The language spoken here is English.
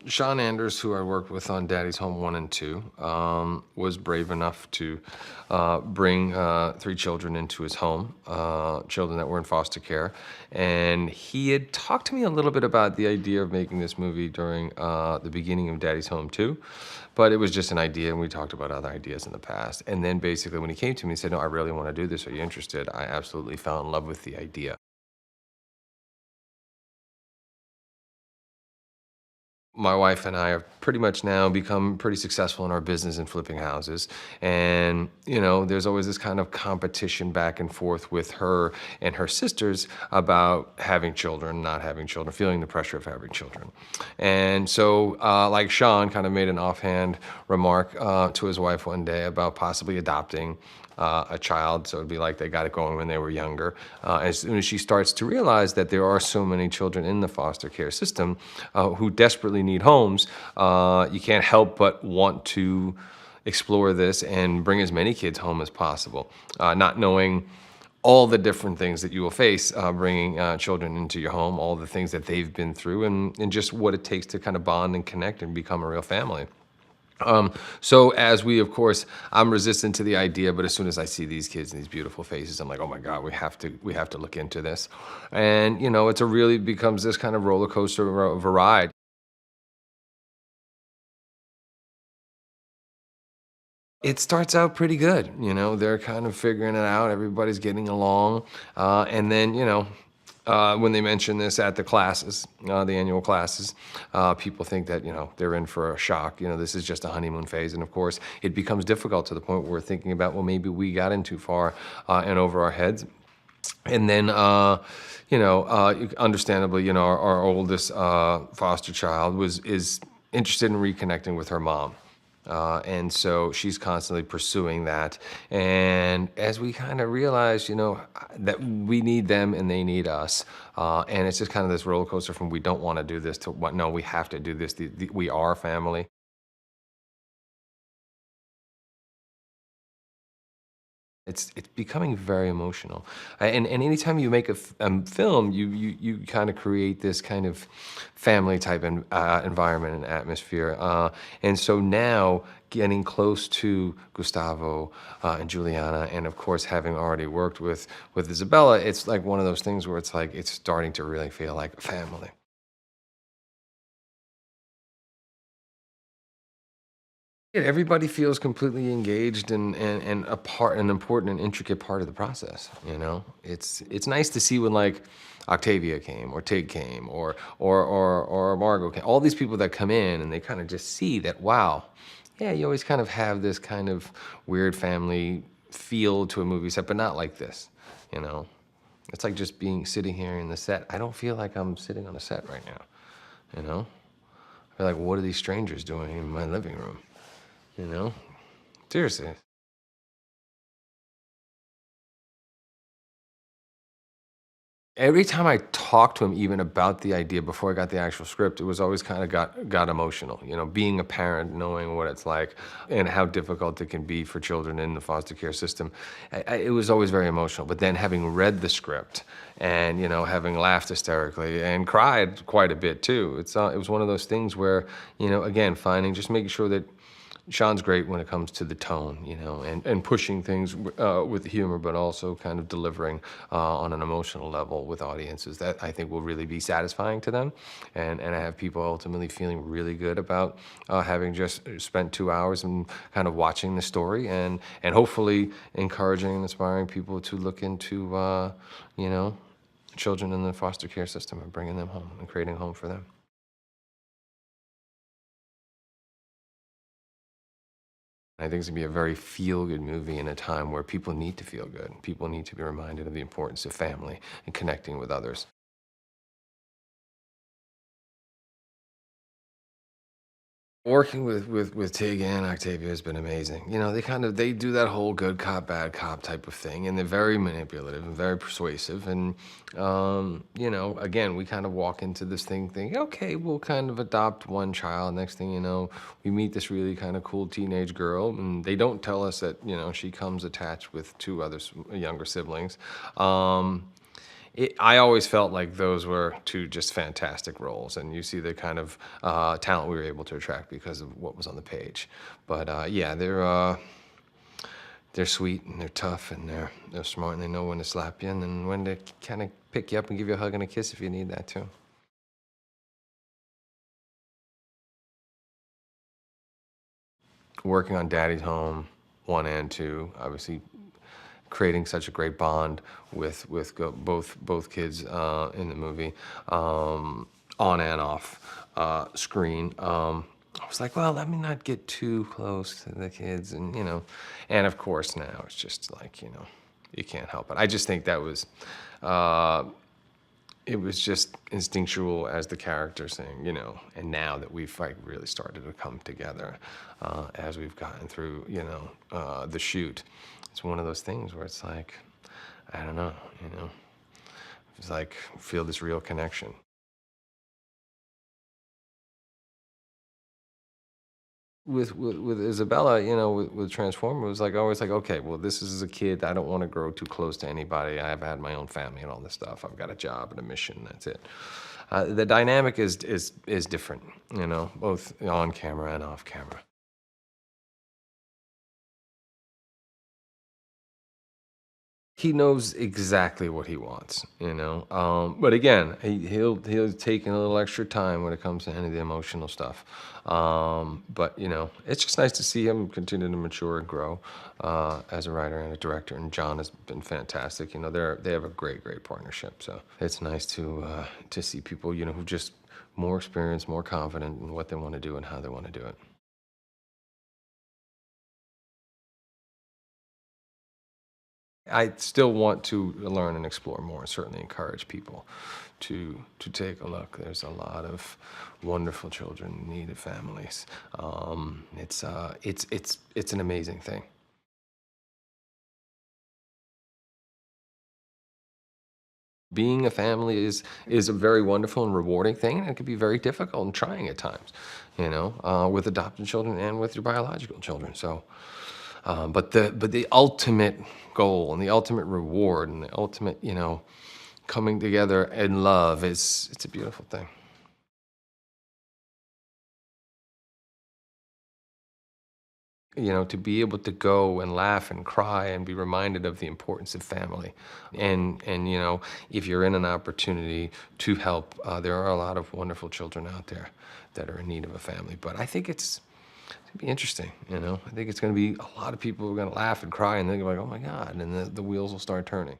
Sean Anders, who I worked with on Daddy's Home 1 and 2, was brave enough to bring 3 children into his home, children that were in foster care. And he had talked to me a little bit about the idea of making this movie during the beginning of Daddy's Home 2. But it was just an idea, and we talked about other ideas in the past. And then basically when he came to me and said, no, I really want to do this. Are you interested? I absolutely fell in love with the idea. My wife and I have pretty much now become pretty successful in our business in flipping houses. And, there's always this kind of competition back and forth with her and her sisters about having children, not having children, feeling the pressure of having children. And so, like Sean kind of made an offhand remark to his wife one day about possibly adopting a child. So it'd be like they got it going when they were younger. As soon as she starts to realize that there are so many children in the foster care system who desperately need homes, you can't help but want to explore this and bring as many kids home as possible, not knowing all the different things that you will face bringing children into your home, all the things that they've been through, and just what it takes to kind of bond and connect and become a real family. So as we, of course, I'm resistant to the idea, but as soon as I see these kids and these beautiful faces, I'm like, oh my God, we have to look into this. And, it's a really becomes this kind of roller coaster of a ride. It starts out pretty good, they're kind of figuring it out. Everybody's getting along. And then, when they mention this at the classes, the annual classes, people think that, they're in for a shock. This is just a honeymoon phase. And of course, it becomes difficult to the point where we're thinking about, well, maybe we got in too far and over our heads. And then, understandably, our oldest foster child is interested in reconnecting with her mom. And so she's constantly pursuing that. And as we kind of realize, that we need them and they need us. And it's just kind of this roller coaster from we don't want to do this to what, no, we have to do this. We are family. It's becoming very emotional, and anytime you make a film, you kind of create this kind of family type environment and atmosphere, and so now getting close to Gustavo and Juliana, and of course having already worked with Isabella, it's like one of those things where it's like it's starting to really feel like family. Yeah, everybody feels completely engaged and a part, an important and intricate part of the process. It's nice to see when like Octavia came or Tig came or Margot came. All these people that come in and they kind of just see that, wow, yeah, you always kind of have this kind of weird family feel to a movie set, but not like this. You know, it's like just being sitting here in the set. I don't feel like I'm sitting on a set right now. You know, I feel like, what are these strangers doing in my living room? You know, seriously. Every time I talked to him, even about the idea before I got the actual script, it was always kind of got emotional. Being a parent, knowing what it's like, and how difficult it can be for children in the foster care system, it was always very emotional. But then having read the script, and having laughed hysterically and cried quite a bit too, it was one of those things where again, finding just making sure that Sean's great when it comes to the tone, and pushing things with humor, but also kind of delivering on an emotional level with audiences that I think will really be satisfying to them, and I have people ultimately feeling really good about having just spent 2 hours and kind of watching the story, and hopefully encouraging and inspiring people to look into you know children in the foster care system and bringing them home and creating a home for them. I think it's gonna be a very feel-good movie in a time where people need to feel good. People need to be reminded of the importance of family and connecting with others. Working with Tig and Octavia has been amazing. They do that whole good cop, bad cop type of thing, and they're very manipulative and very persuasive. And again, we kind of walk into this thing thinking, okay, we'll kind of adopt one child. Next thing you know, we meet this really kind of cool teenage girl, and they don't tell us that she comes attached with two other younger siblings. I always felt like those were two just fantastic roles, and you see the kind of talent we were able to attract because of what was on the page. But yeah, they're sweet and they're tough and they're smart and they know when to slap you and then when to kind of pick you up and give you a hug and a kiss if you need that too. Working on Daddy's Home 1 and 2, obviously creating such a great bond both kids in the movie, on and off screen. I was like, well, let me not get too close to the kids, and and of course now it's just like you can't help it. I just think that was. Uh, it was just instinctual as the character saying, and now that we've like really started to come together as we've gotten through, the shoot, it's one of those things where it's like, I don't know, it's like feel this real connection. With Isabella, with Transformer, it was like always like, okay, well, this is a kid. I don't want to grow too close to anybody. I've had my own family and all this stuff. I've got a job and a mission. That's it. The dynamic is different, both on camera and off camera. He knows exactly what he wants, But again, he'll take a little extra time when it comes to any of the emotional stuff. But it's just nice to see him continue to mature and grow as a writer and a director. And John has been fantastic. They have a great partnership. So it's nice to see people who just more experienced, more confident in what they want to do and how they want to do it. I still want to learn and explore more, and certainly encourage people to take a look. There's a lot of wonderful children in need of families. It's an amazing thing. Being a family is a very wonderful and rewarding thing, and it can be very difficult and trying at times, with adopted children and with your biological children. So, but the ultimate goal and the ultimate reward and the ultimate, coming together in love is it's a beautiful thing. To be able to go and laugh and cry and be reminded of the importance of family, and if you're in an opportunity to help, there are a lot of wonderful children out there that are in need of a family. But I think it's going to be interesting. I think it's going to be a lot of people who are going to laugh and cry and think like, oh my God, and the wheels will start turning.